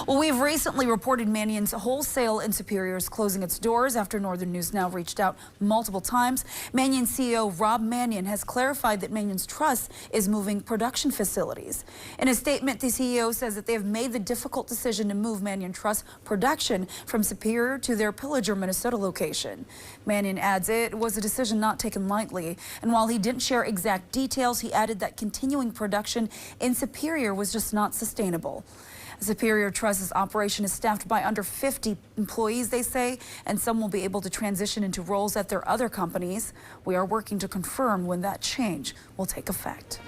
Well, we've recently reported Manion's Wholesale in Superior is closing its doors after Northern News Now reached out multiple times. Manion CEO Rob Manion has clarified that Manion's Truss is moving production facilities. In a statement, the CEO says that they have made the difficult decision to move Manion Truss production from Superior to their Pillager, Minnesota location. Manion adds it was a decision not taken lightly, and while he didn't share exact details, he added that continuing production in Superior was just not sustainable. Superior Truss's operation is staffed by under 50 employees, they say, and some will be able to transition into roles at their other companies. We are working to confirm when that change will take effect.